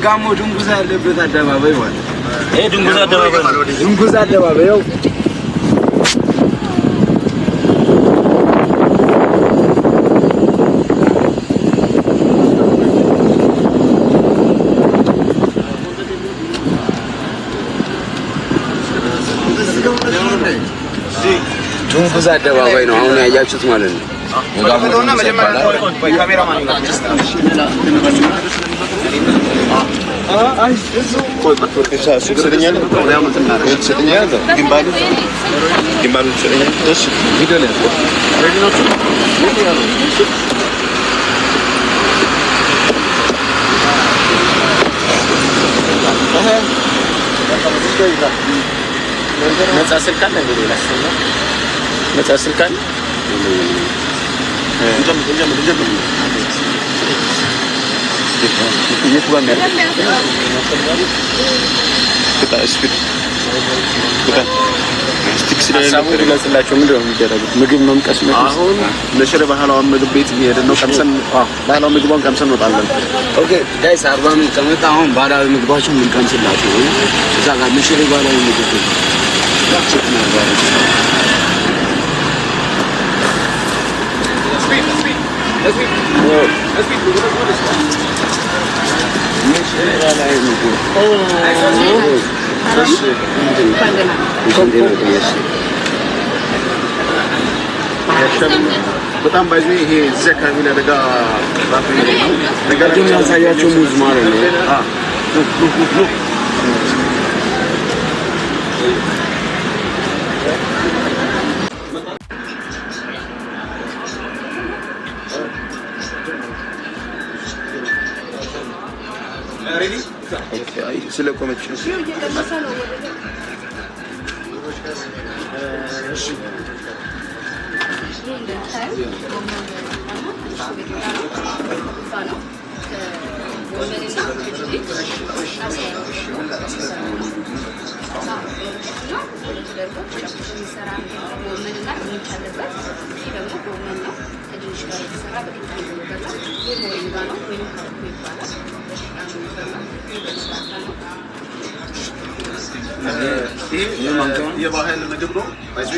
የጋሞ ድንጉዛ ያለበት አደባባይ ማለት ይሄ ድንጉዛ አደባባይ ነው። ድንጉዛ አደባባይ ነው። ድንጉዛ አደባባይ ነው አሁን ያያችሁት ማለት ነው። ወጋሞና መጀመሪያ ካሜራማን ነው ቆይ በትወርክሻ ስለኛል ነው ያመጣና ስለኛል ግንባሉ ስለኛል እሺ ቪዲዮ ላይ ረዲኖቹ ነፃ ስልክ አለ ሌላ ነፃ ስልክ አለ እንጀምር የቱጋ የሚያደርግላቸው ምንድን ነው የሚደረጉት? ምግብ መምቀስ ነው። አሁን ለሽሬ ባህላዊ ምግብ ቤት እየሄድን ነው። ቀምሰን ባህላዊ ምግቧን ቀምሰን እንወጣለን። ኦኬ ጋይስ 40 ምን ከመጣ አሁን ባህላዊ ምግባችን ምን ቀምስላችሁ እዛ ጋር ለሽሬ ባህላዊ ምግብ ቤት በጣም ባይዙ ይሄ እዚህ አካባቢ ላይ አደጋ ነገርም ያሳያቸው ሙዝ ማለት ነው። ስለቆመች ነው። የባህል ምግብ ነው።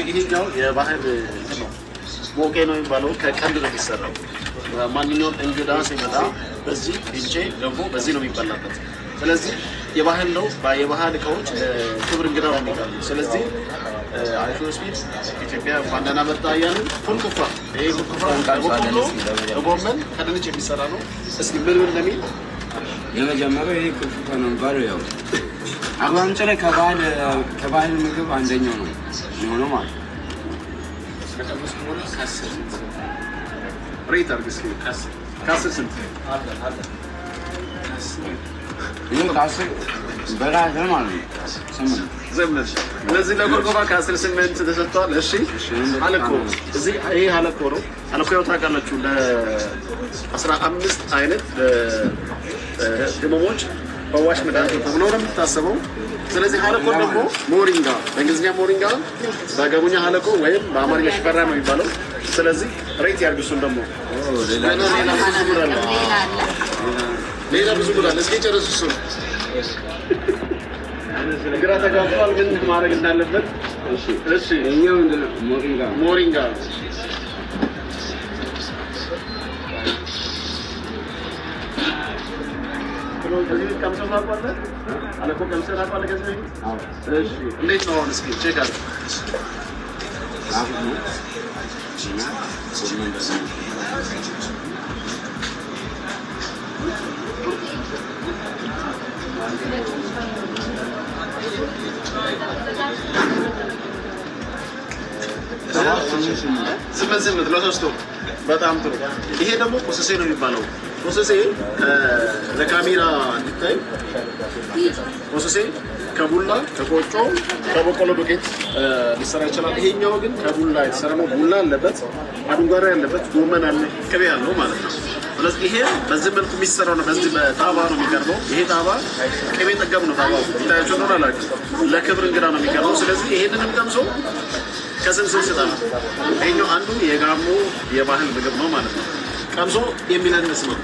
ይሄኛው የባህል ነው ሞቄ ነው የሚባለው። ከቀንድ ነው የሚሰራው። ማንኛውም እንግዳ ሲመጣ በዚህ ቢንቼ ደግሞ በዚህ ነው የሚበላበት። ስለዚህ የባህል ነው። የባህል እቃዎች ክብር እንግዳ ነው የሚባለው። ስለዚህ አይፎ ስፒድ ኢትዮጵያ ባንዳና መጣ ያሉ ፉል ኩፋ ይሄ ኩፋ ከጎመን ከድንች የሚሰራ ነው። እስኪ ምን እንደሚል የመጀመሪያው ይሄ ኩፋ ነው የሚባለው። ያው አባንጨ ላይ ከባህል ምግብ አንደኛው ነው የሚሆነው ማለት ነው። ሬት አድርግ እስኪ ከአስር ስንት ይሄን ከአስር በላይ ማለት ነው። ስምንት ዘመን ለዚህ ለቆርቆባ ከአስር ስምንት ተሰጥቷል። እሺ አለኮ እዚህ ይሄ አለኮ ነው። አለኮ ያው ታውቃላችሁ ለ15 አይነት ህመሞች በዋሽ መድኃኒት ተብሎ ነው የሚታሰበው። ስለዚህ ሀለቆ ደግሞ ሞሪንጋ በእንግሊዝኛ ሞሪንጋ በአገቡኛ ሀለቆ ወይም በአማርኛ ሽፈራ ነው የሚባለው። ስለዚህ ሬት ያርግሱን ደግሞ ሌላ ብዙ ጉዳይ እስኪ ጨርሱ። እሱ ግራ ተጋብቷል ምን ማድረግ እንዳለበት። እሺ እኛው ሞሪንጋ ከዚህ ከምሰማ አቋለ አለቆ ከምሰራ አቋለ ገዘኝ። እሺ እንዴት ነው አሁን? እስኪ ቼክ አድርግ። ስምንት ለሶስቱ በጣም ጥሩ። ይሄ ደግሞ ፕሮሰስ ነው የሚባለው። ፕሮሰስ ለካሜራ እንዲታይ ፕሮሰስ ከቡላ ከቆጮ ከበቆሎ ዱቄት ሊሰራ ይችላል። ይሄኛው ግን ከቡላ የተሰራ ነው። ቡላ አለበት፣ አዱንጓራ ያለበት፣ ጎመን አለ፣ ቅቤ ያለው ማለት ነው። ስለዚህ ይሄ በዚህ መልኩ የሚሰራው ነው። በዚህ በጣባ ነው የሚቀርበው። ይሄ ጣባ ቅቤ ጠገብ ነው። ጣባው ይታያችሁ ነው አላችሁ። ለክብር እንግዳ ነው የሚቀርበው። ስለዚህ ይሄንንም ቀምሶ ከስንስን ስጣል። ይሄኛው አንዱ የጋሞ የባህል ምግብ ነው ማለት ነው። ቀምሶ የሚለንስ ነው።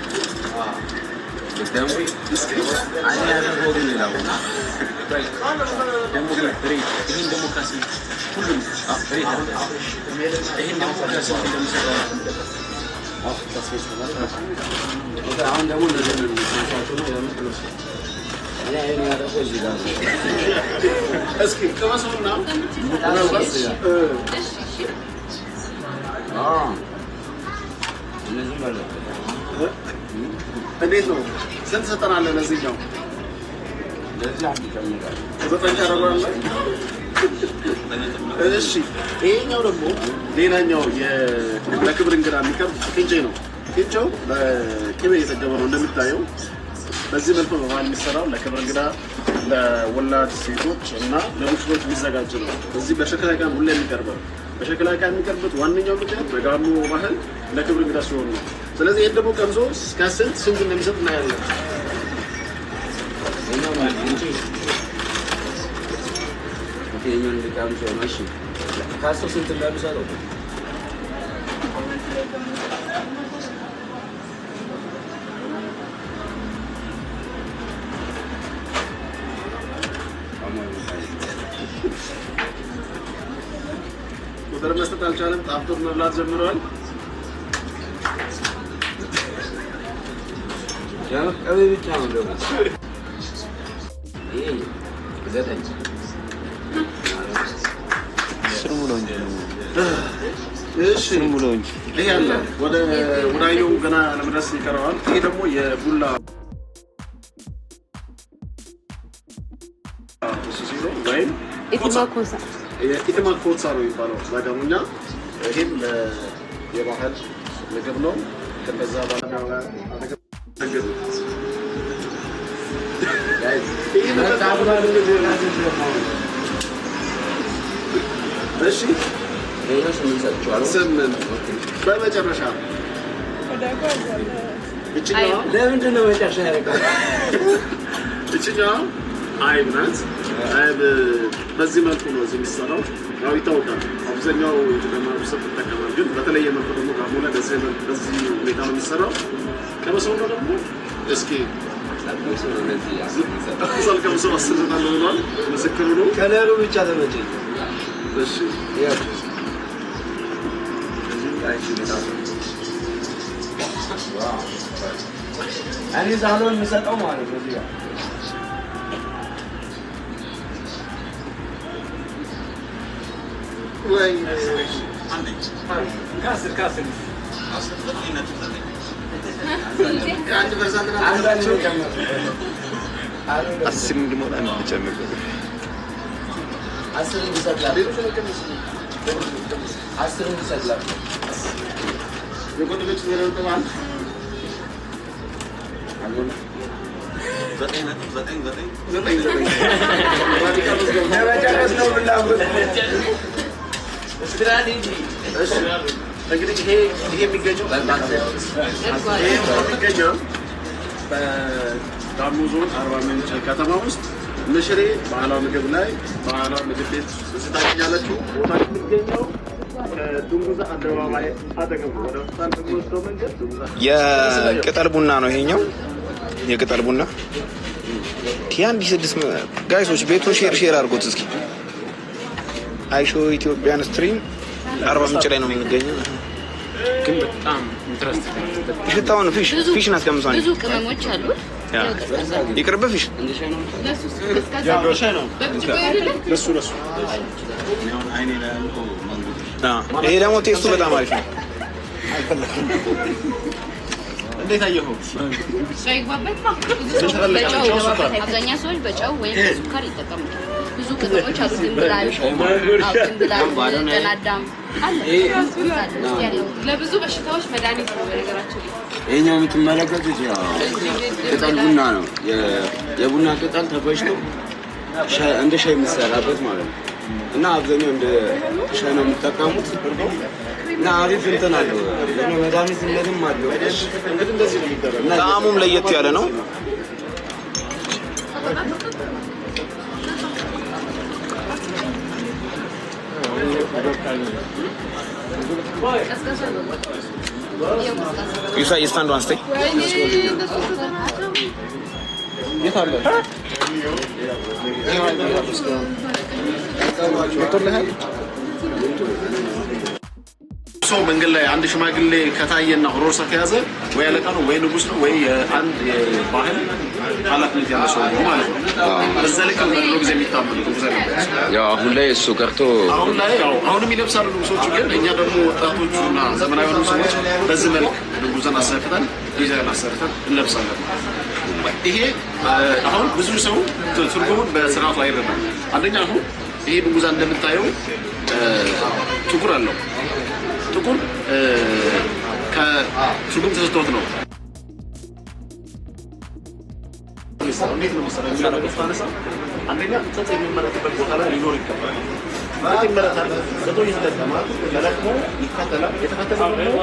ደግሞ አለ ያደረገው ሌላው ደግሞ ብሬት ይሄን ደግሞ ካስ ሁሉም ብሬት ይሄን ደግሞ ካስ እንደምሰራው አሁን ደግሞ እንደዚህ ነው የሚሰራው ነው ያለው እኔ አይኔ ያደረገው እዚህ ጋር እስኪ ከመሰውና እነዚህ ማለት እንዴት ነው ስንት ሰጠናል ለዚህኛው ለዚህ አንድ ጨምራለሁ ዘጠኝ አደረጋለሁ እሺ ይሄኛው ደግሞ ሌላኛው ለክብር እንግዳ የሚቀርብ ቅንጬ ነው ቅንጬው በቅቤ የተገበ ነው እንደምታየው በዚህ መልኩ ነው ማለት የሚሰራው ለክብር እንግዳ ለወላድ ሴቶች እና ለሙሽሮች የሚዘጋጅ ነው እዚህ በሸክላ ዕቃ ሁሉ የሚቀርበው በሸክላ ዕቃ የሚቀርቡት ዋነኛው ምክንያት በጋሞ ባህል ለክብር እንግዳ ሲሆን ነው ስለዚህ ይሄን ደግሞ ቀምሶ እስከ ስንት እንደሚሰጥ እናያለን ይሄኛውን ልቃም ሰው ማሽ ካሶ ስንት እንደሚሰጠው ቁጥር መስጠት አልቻለም ጣፍጦት መብላት ጀምረዋል ያው ቀቤ ብቻ ነው ደግሞ ይሄ ዘጠኝ ስሩ ነው እንጂ እሺ ሙሉ እንጂ ይሄ አለ ወደ ወዳየው ገና ለመድረስ ይቀረዋል ይሄ ደግሞ የቡላ ሲሲሮ ወይም ኢትማኮሳ ኢትማኮሳ ነው የሚባለው በጋሞኛ ይሄም የባህል ምግብ ነው ከዛ ባለና አጠገብ እሺ ሌሎች ምን ሰጥቷል ስምንት በመጨረሻ እችኛዋ ለምንድን ነው መጨረሻ ያደረገው እችኛዋ አይብ ናት አይብ በዚህ መልኩ ነው እዚህ የሚሰራው ያው ይታወቃል አብዛኛው የተማሩ ሰው ተጠቀማል ግን በተለየ መልኩ ደግሞ ጋሞ ላይ በዚህ ሁኔታ ነው የሚሰራው ከመሰው ነው ደግሞ እስኪ ሰልከም ሰው አስርታለሁ ብሏል ምስክሩ ነው ከለሩ ብቻ ተመቸኝ እሺ ያው እኔ ዛሬውን የምሰጠው ማለት ነው እዚህ ጋር ወይ ካስር አንድ በርዛት ነው አስር እንዲሞላ ነው ተጨምሮ አስር እንዲሰጥላል አስር እንዲሰጥላል የቆንጆች ነው ተባል ዘጠኝ ለመጨረስ ነው ብላበት ስትራቴጂ እሺ እንግዲህ ይሄ የሚገኘው በጋሞ ዞን አርባ ምንጭ ከተማ ውስጥ ምሽሬ ባህላዊ ምግብ ላይ ባህላዊ ምግብ ቤት ስታገኛላችሁ ቦታ የሚገኘው ዱንጉዛ አደባባይ አጠገብ ወደ ወጣን ወስዶ መንገድ ዱንጉዛ የቅጠል ቡና ነው ይሄኛው የቅጠል ቡና ቲያንዲ 6 ጋይሶች ቤቱን ሼር አድርጎት እስኪ አይሾ ኢትዮጵያን ስትሪም አርባ ምንጭ ላይ ነው የሚገኘው ግን በጣም ኢንትረስቲንግ ሽታውን ፊሽ እናስቀምሳለን ብዙ ቅመሞች አሉት ይቅርብ ፊሽ ለሱ ይሄ ደግሞ ቴስቱ በጣም አሪፍ ነው እንዴት አየኸው አብዛኛው ሰዎች በጨው ወይም በሱካር ይጠቀሙታል ብዙ ቅመሞች አሉት ድንብላል ጤናዳም ለብዙ በሽታዎች መድኃኒት ነው በነገራችን ላይ ይሄኛው የምትመለከቱት ያው ቅጠል ቡና ነው የቡና ቅጠል ተፈጭቶ እንደ ሻይ የሚሰራበት ማለት ነው እና አብዛኛው እንደ ሻይ ነው የሚጠቀሙት እና አሪፍ እንትን አለው መድኃኒትነትም አለው እንግዲህ እንደዚህ ነው የሚደረገው ጣዕሙም ለየት ያለ ነው You say you stand one stay? የት አለ? ሰው መንገድ ላይ አንድ ሽማግሌ ከታየና ሮርሳ ከያዘ ወይ አለቃ ነው ወይ ንጉስ ነው ወይ አንድ ባህል ኃላፊነት ያለው ሰው ነው ማለት ነው። በዛ ልክ ነው ጊዜ የሚታመኑት ያው አሁን ላይ እሱ ቀርቶ አሁን ላይ ያው አሁንም ይለብሳሉ ንጉሶቹ፣ ግን እኛ ደግሞ ወጣቶቹና ዘመናዊ የሆኑ ሰዎች በዚህ መልክ ንጉስን አሰርተን ዲዛይን አሰርተን እንለብሳለን። ይሄ አሁን ብዙ ሰው ትርጉሙን በስርዓቱ አይረዳም። አንደኛ አሁን ይሄ ንጉዛ እንደምታየው ጥቁር አለው። ጥቁር ከትርጉም ተሰጥቶት ነው። እንዴት ነው መሰለህ? አንደኛ ጥጥ የሚመረትበት ቦታ ላይ ሊኖር ይገባል። ጥጥ ይመረታል። ጥጡ ይተጠማል፣ ተለቅሞ ይፈተላል። የተፈተለው ደግሞ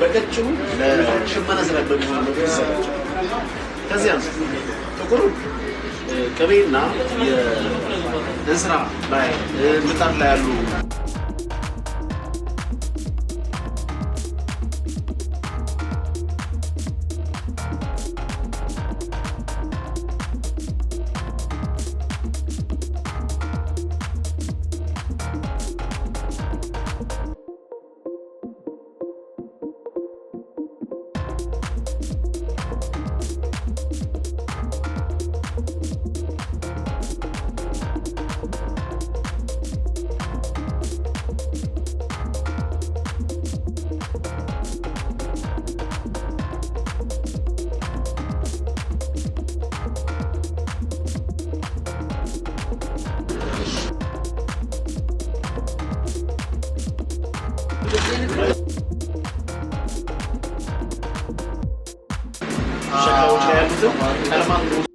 በቀጭኑ ለሽመና ስራ በሚሆን ነው ይሰራል። ከዚህ አንፃር ጥቁር ቅቤና የእንስራ ላይ ምጣድ ላይ ያሉ ሸካዎች ላይ ያሉትን ቀለማት